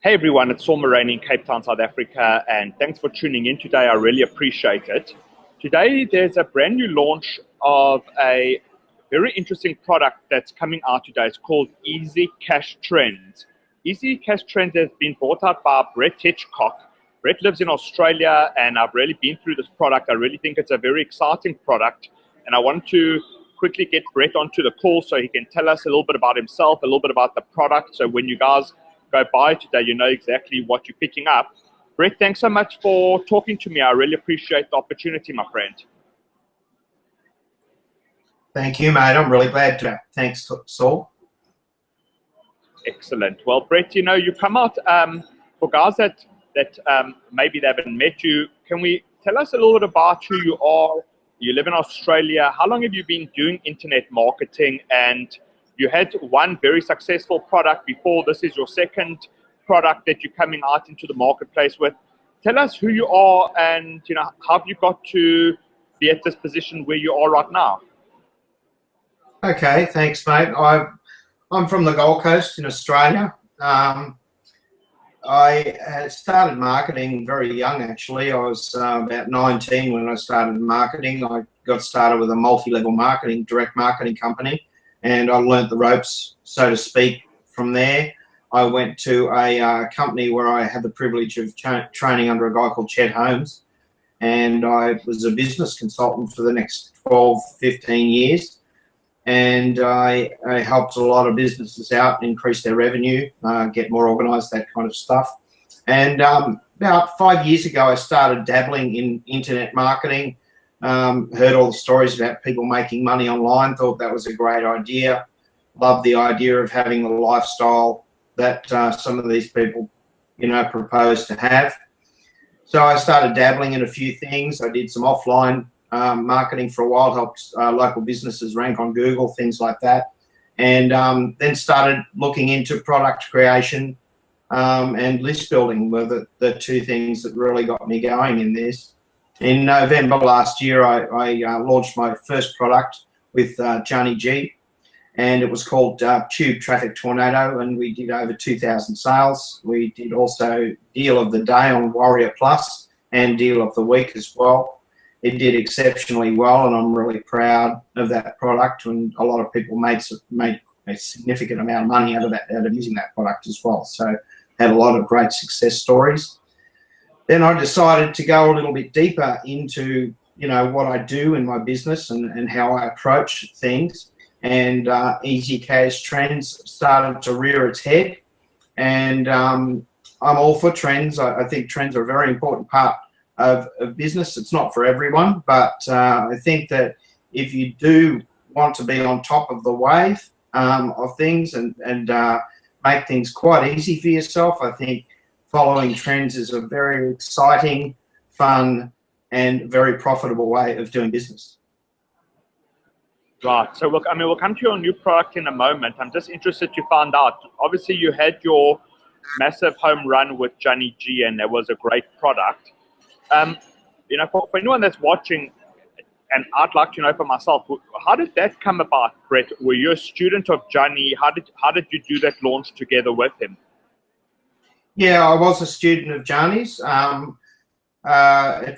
Hey everyone, it's Saul Maraney in Cape Town, South Africa, and thanks for tuning in today. I really appreciate it. Today there's a brand new launch of a very interesting product that's coming out today. It's called Easy Cash Trends. Easy Cash Trends has been brought out by Brett Hitchcock. Brett lives in Australia, and I've really been through this product. I really think it's a very exciting product, and I want to quickly get Brett onto the call so he can tell us a little bit about himself, a little bit about the product, so when you guys go by today, you know exactly what you're picking up. Brett, thanks so much for talking to me. I really appreciate the opportunity, my friend. Thank you, mate. I'm really glad to. Thanks, Saul. Excellent. Well, Brett, you know, you come out for guys that maybe they haven't met you. Can we tell us a little bit about who you are? You live in Australia. How long have you been doing internet marketing? And you had one very successful product before. This is your second product that you're coming out into the marketplace with. Tell us who you are and, you know, how have you got to be at this position where you are right now? Okay, thanks, mate. I'm from the Gold Coast in Australia. I started marketing very young, actually. I was about 19 when I started marketing. I got started with a multi-level marketing, direct marketing company, and I learnt the ropes, so to speak, from there. I went to a company where I had the privilege of training under a guy called Chet Holmes, and I was a business consultant for the next 12, 15 years. And I helped a lot of businesses out, increase their revenue, get more organised, that kind of stuff. And about 5 years ago, I started dabbling in internet marketing, heard all the stories about people making money online, thought that was a great idea, loved the idea of having the lifestyle that some of these people, you know, propose to have. So I started dabbling in a few things. I did some offline marketing for a while, helped local businesses rank on Google, things like that, and then started looking into product creation and list building were the two things that really got me going in this. In November last year, I launched my first product with Johnny G, and it was called Tube Traffic Tornado, and we did over 2,000 sales. We did also Deal of the Day on Warrior Plus and Deal of the Week as well. It did exceptionally well, and I'm really proud of that product, and a lot of people made a significant amount of money out of using that product as well. So had a lot of great success stories. Then I decided to go a little bit deeper into, you know, what I do in my business and how I approach things, and Easy Cash Trends started to rear its head, and I'm all for trends. I think trends are a very important part of business. It's not for everyone, but I think that if you do want to be on top of the wave of things and make things quite easy for yourself, I think following trends is a very exciting, fun, and very profitable way of doing business. Right. So look, I mean, we'll come to your new product in a moment. I'm just interested to find out. Obviously, you had your massive home run with Johnny G, and that was a great product. You know, for anyone that's watching, and I'd like to know for myself, how did that come about, Brett? Were you a student of Johnny? How did you do that launch together with him? Yeah, I was a student of Johnny's at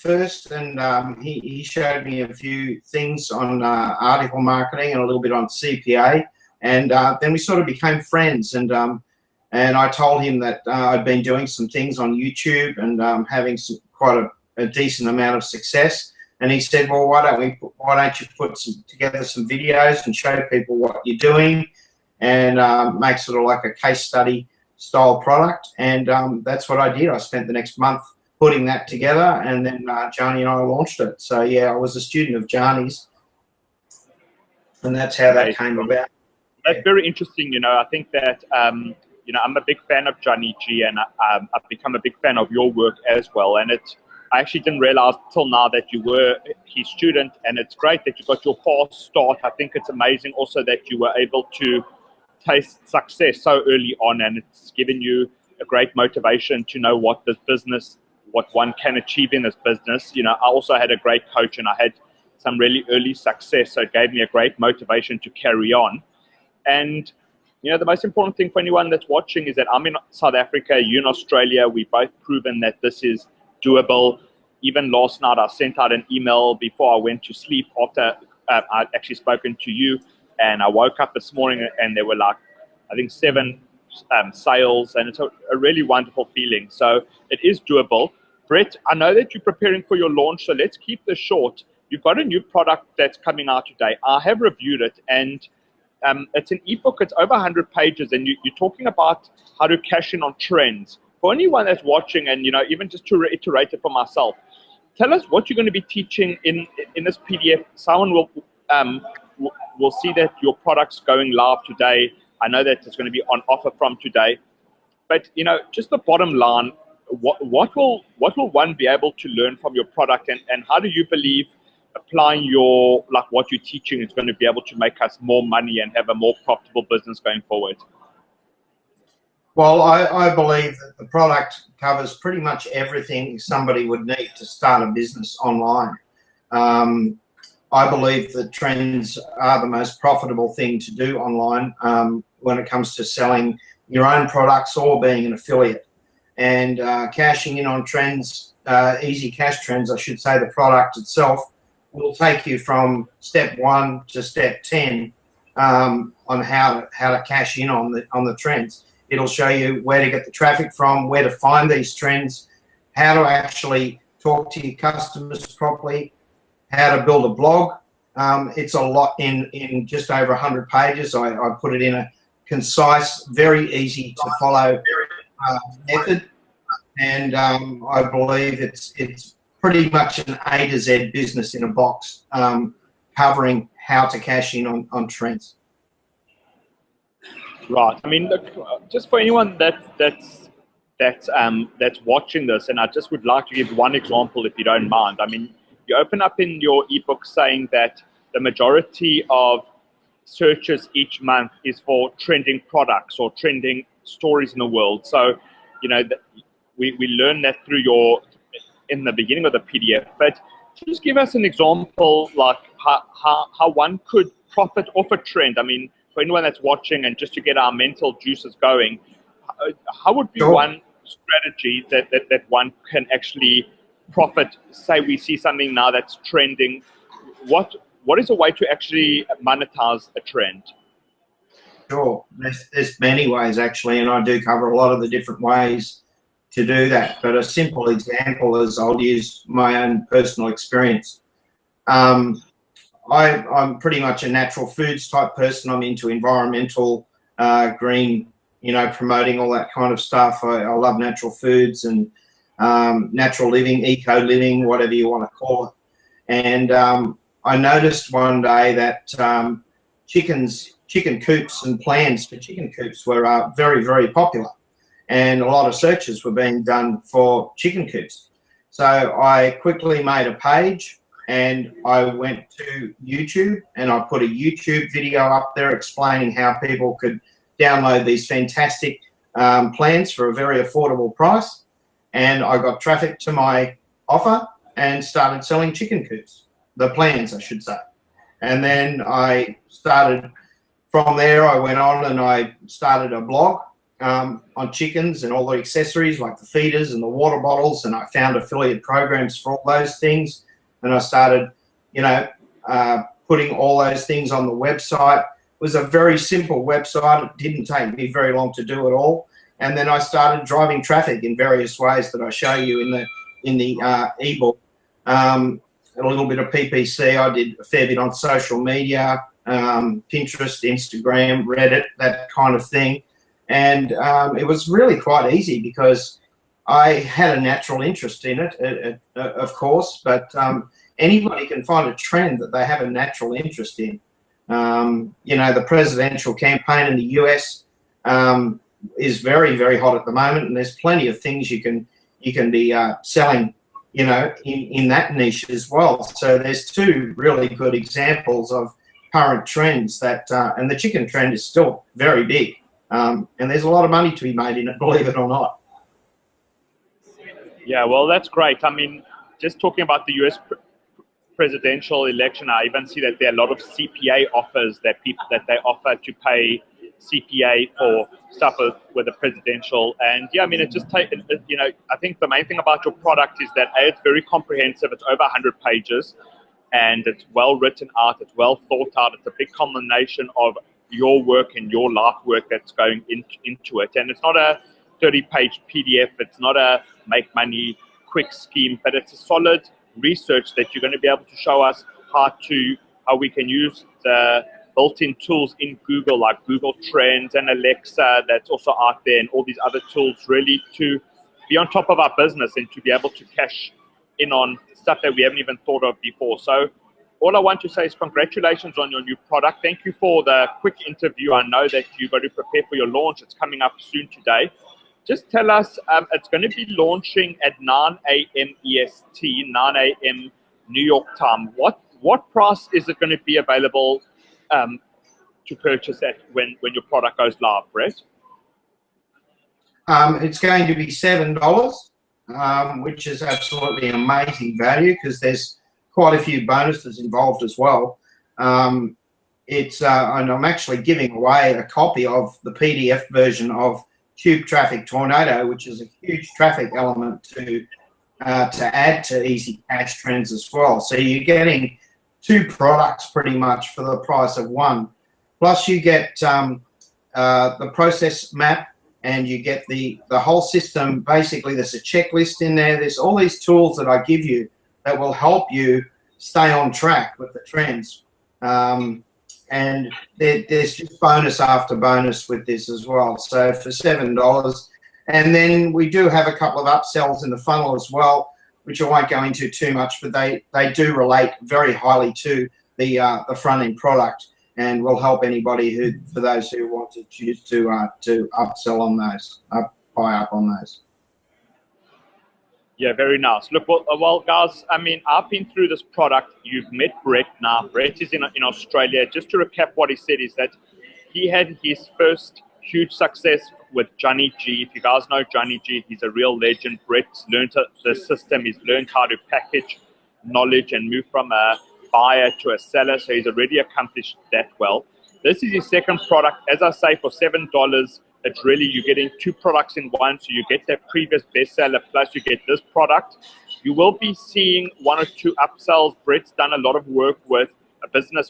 first, and he showed me a few things on article marketing and a little bit on CPA, and then we sort of became friends. And I told him that I'd been doing some things on YouTube and having quite a decent amount of success. And he said, well, why don't you put together some videos and show people what you're doing, and make sort of like a case study style product. And that's what I did. I spent the next month putting that together, and then Johnny and I launched it. So yeah, I was a student of Johnny's, and that's how that came about. That's very interesting. You know, I think that you know, I'm a big fan of Johnny G, and I've become a big fan of your work as well. And I actually didn't realize till now that you were his student, and it's great that you got your fast start. I think it's amazing also that you were able to taste success so early on, and it's given you a great motivation to know what one can achieve in this business. You know, I also had a great coach, and I had some really early success, so it gave me a great motivation to carry on. And you know, the most important thing for anyone that's watching is that I'm in South Africa, you're in Australia. We've both proven that this is doable. Even last night, I sent out an email before I went to sleep after I'd actually spoken to you. And I woke up this morning and there were like, I think 7 sales. And it's a really wonderful feeling. So it is doable. Brett, I know that you're preparing for your launch, so let's keep this short. You've got a new product that's coming out today. I have reviewed it, and it's an ebook. It's over 100 pages, and you're talking about how to cash in on trends. For anyone that's watching, and you know, even just to reiterate it for myself, tell us what you're going to be teaching in this PDF. Someone will see that your product's going live today. I know that it's going to be on offer from today, but you know, just the bottom line. What will one be able to learn from your product, and how do you believe applying what you're teaching is going to be able to make us more money and have a more profitable business going forward? Well, I believe that the product covers pretty much everything somebody would need to start a business online. I believe that trends are the most profitable thing to do online when it comes to selling your own products or being an affiliate. And cashing in on trends, easy cash trends, I should say, the product itself will take you from step 1 to step 10 on how to cash in on the trends. It'll show you where to get the traffic from, where to find these trends, how to actually talk to your customers properly, how to build a blog. It's a lot in just over 100 pages. I put it in a concise, very easy to follow method, and I believe it's pretty much an A to Z business in a box, covering how to cash in on trends. Right. I mean, look, just for anyone that's watching this, and I just would like to give one example, if you don't mind. I mean, you open up in your ebook saying that the majority of searches each month is for trending products or trending stories in the world. So, you know, we learn that through in the beginning of the PDF. But just give us an example, like how one could profit off a trend. I mean, for anyone that's watching, and just to get our mental juices going, how would be one strategy that one can actually profit? Say we see something now that's trending. What is a way to actually monetize a trend? Sure, there's many ways actually, and I do cover a lot of the different ways to do that. But a simple example is I'll use my own personal experience. I'm pretty much a natural foods type person. I'm into environmental, green, you know, promoting all that kind of stuff. I love natural foods and natural living, eco living, whatever you want to call it. And I noticed one day that chicken coops and plans for chicken coops were very, very popular. And a lot of searches were being done for chicken coops. So I quickly made a page, and I went to YouTube, and I put a YouTube video up there explaining how people could download these fantastic plans for a very affordable price. And I got traffic to my offer and started selling chicken coops, the plans, I should say. And then I started, from there I went on and I started a blog on chickens and all the accessories like the feeders and the water bottles, and I found affiliate programs for all those things. And I started, you know, putting all those things on the website. It was a very simple website. It didn't take me very long to do it all. And then I started driving traffic in various ways that I show you in the ebook. A little bit of PPC. I did a fair bit on social media, Pinterest, Instagram, Reddit, that kind of thing. And it was really quite easy because I had a natural interest in it, of course, but anybody can find a trend that they have a natural interest in. You know, the presidential campaign in the US is very, very hot at the moment, and there's plenty of things you can be selling, you know, in that niche as well. So there's two really good examples of current trends that, and the chicken trend is still very big, and there's a lot of money to be made in it, believe it or not. Yeah, well, that's great. I mean, just talking about the US presidential election, I even see that there are a lot of CPA offers that they offer to pay CPA for stuff with the presidential. And yeah, I mean, it just you know, I think the main thing about your product is that it's very comprehensive. It's over 100 pages, and it's well written out. It's well thought out. It's a big combination of your work and your life work that's going into it. And it's not a 30-page PDF. It's not a make money quick scheme, but it's a solid research that you're going to be able to show us how we can use the built-in tools in Google, like Google Trends and Alexa, that's also out there, and all these other tools, really to be on top of our business and to be able to cash in on stuff that we haven't even thought of before. So all I want to say is congratulations on your new product. Thank you for the quick interview. I know that you've got to prepare for your launch. It's coming up soon today. Just tell us, it's going to be launching at 9 a.m. EST, 9 a.m. New York time. What price is it going to be available to purchase at when your product goes live, Brett? It's going to be $7, which is absolutely amazing value because there's quite a few bonuses involved as well. And I'm actually giving away a copy of the PDF version of Tube Traffic Tornado, which is a huge traffic element to add to Easy Cash Trends as well. So you're getting 2 products pretty much for the price of 1. Plus you get the process map, and you get the whole system. Basically, there's a checklist in there. There's all these tools that I give you that will help you stay on track with the trends. And there's just bonus after bonus with this as well. So for $7, and then we do have a couple of upsells in the funnel as well, which I won't go into too much, but they do relate very highly to the front end product, and will help anybody for those who want to choose to upsell on those, buy up on those. Yeah, very nice. Look, well, guys, I mean, I've been through this product. You've met Brett now. Brett is in Australia. Just to recap what he said is that he had his first huge success with Johnny G. If you guys know Johnny G, he's a real legend. Brett's learned the system. He's learned how to package knowledge and move from a buyer to a seller. So he's already accomplished that well. This is his second product. As I say, for $7, it's really, you're getting 2 products in one. So you get that previous bestseller, plus you get this product. You will be seeing 1 or 2 upsells. Brett's done a lot of work with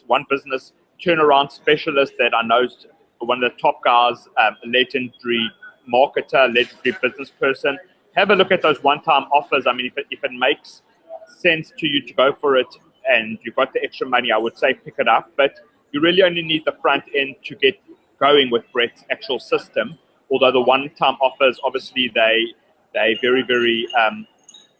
one business turnaround specialist that I know is one of the top guys, legendary marketer, legendary business person. Have a look at those one-time offers. I mean, if it makes sense to you to go for it and you've got the extra money, I would say pick it up. But you really only need the front end to get going with Brett's actual system. Although the one-time offers, obviously, they very, very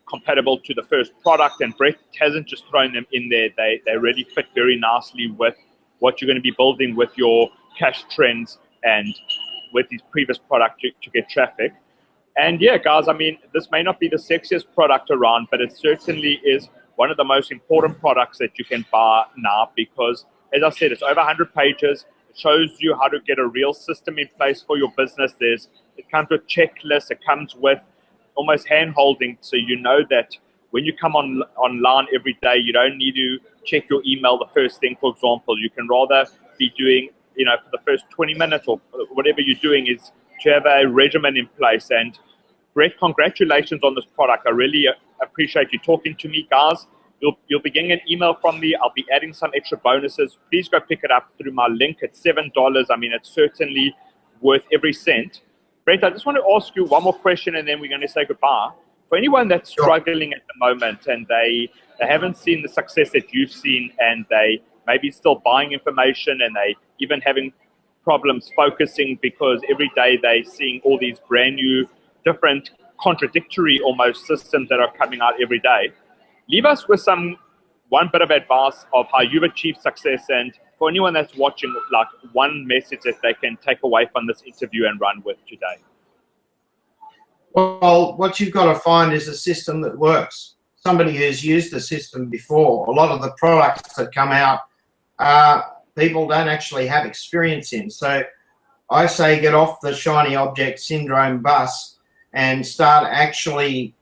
compatible to the first product, and Brett hasn't just thrown them in there. They really fit very nicely with what you're going to be building with your cash trends and with his previous product to get traffic. And yeah, guys, I mean, this may not be the sexiest product around, but it certainly is one of the most important products that you can buy now, because, as I said, it's over 100 pages. It shows you how to get a real system in place for your business. It comes with checklists. It comes with almost hand-holding, so you know that when you come online every day, you don't need to check your email the first thing, for example. You can rather be doing, for the first 20 minutes or whatever you're doing, is to have a regimen in place. And Brett, congratulations on this product. I really appreciate you talking to me, guys. You'll be getting an email from me. I'll be adding some extra bonuses. Please go pick it up through my link. It's $7. I mean, it's certainly worth every cent. Brett, I just want to ask you one more question, and then we're going to say goodbye. For anyone that's struggling at the moment and they haven't seen the success that you've seen, and they maybe still buying information, and they even having problems focusing because every day they're seeing all these brand new, different, contradictory almost systems that are coming out every day, leave us with one bit of advice of how you've achieved success, and for anyone that's watching, like one message that they can take away from this interview and run with today. Well, what you've got to find is a system that works. Somebody who's used the system before. A lot of the products that come out, people don't actually have experience in. So I say get off the shiny object syndrome bus and start actually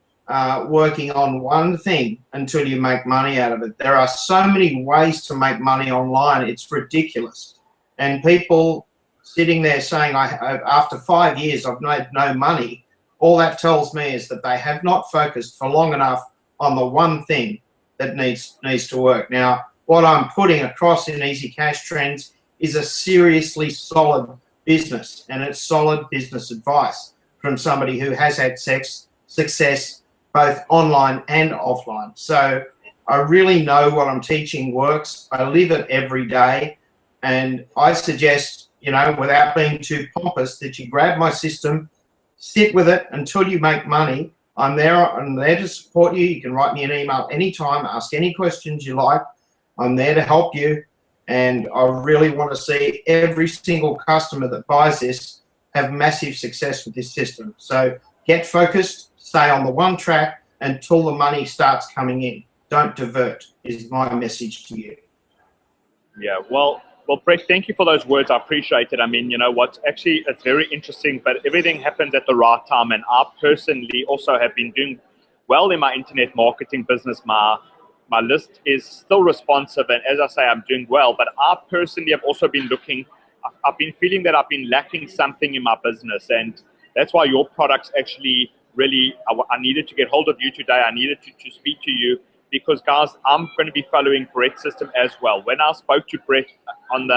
working on one thing until you make money out of it. There are so many ways to make money online, it's ridiculous. And people sitting there saying, after 5 years I've made no money, all that tells me is that they have not focused for long enough on the one thing that needs to work. Now, what I'm putting across in Easy Cash Trends is a seriously solid business, and it's solid business advice from somebody who has had success both online and offline. So I really know what I'm teaching works. I live it every day, and I suggest, you know, without being too pompous, that you grab my system, sit with it until you make money. I'm there to support you. You can write me an email anytime, ask any questions you like. I'm there to help you, and I really want to see every single customer that buys this have massive success with this system. So get focused, stay on the one track until the money starts coming in. Don't divert, is my message to you. Yeah, well, Brett, thank you for those words. I appreciate it. I mean, you know what? Actually, it's very interesting, but everything happens at the right time. And I personally also have been doing well in my internet marketing business. My list is still responsive, and as I say, I'm doing well. But I personally have also been looking. I've been feeling that I've been lacking something in my business, and that's why your products actually really. I needed to get hold of you today. I needed to speak to you. Because guys, I'm going to be following Brett's system as well. When I spoke to Brett on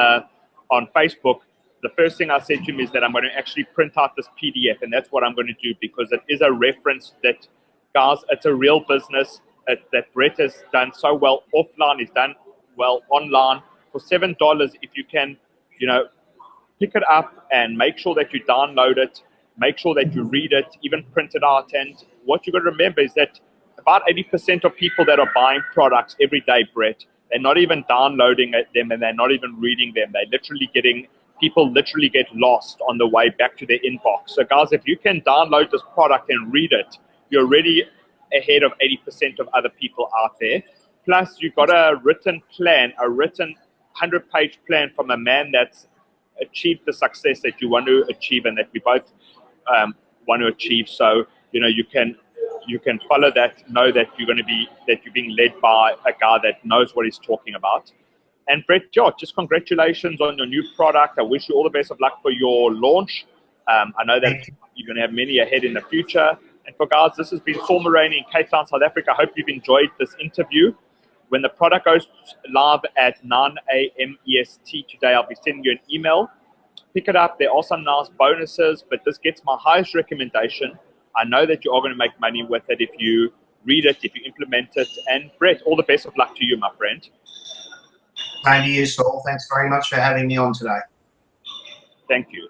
Facebook, the first thing I said to him is that I'm going to actually print out this PDF, and that's what I'm going to do, because it is a reference that, guys, it's a real business that Brett has done so well offline, he's done well online. For $7, if you can, you know, pick it up and make sure that you download it, make sure that you read it, even print it out. And what you've got to remember is that about 80% of people that are buying products every day, Brett, they're not even downloading them, and they're not even reading them. People literally get lost on the way back to their inbox. So guys, if you can download this product and read it, you're already ahead of 80% of other people out there. Plus, you've got a written plan, a written 100-page plan from a man that's achieved the success that you want to achieve and that we both want to achieve. So, you know, you can follow that, know that you're being led by a guy that knows what he's talking about. And Brett, just congratulations on your new product. I wish you all the best of luck for your launch. I know that you're going to have many ahead in the future. And for guys, this has been Saul Maraney in Cape Town, South Africa. I hope you've enjoyed this interview. When the product goes live at 9 a.m. EST today, I'll be sending you an email. Pick it up. There are some nice bonuses, but this gets my highest recommendation. I know that you are going to make money with it if you read it, if you implement it. And Brett, all the best of luck to you, my friend. Same to you, Saul. Thanks very much for having me on today. Thank you.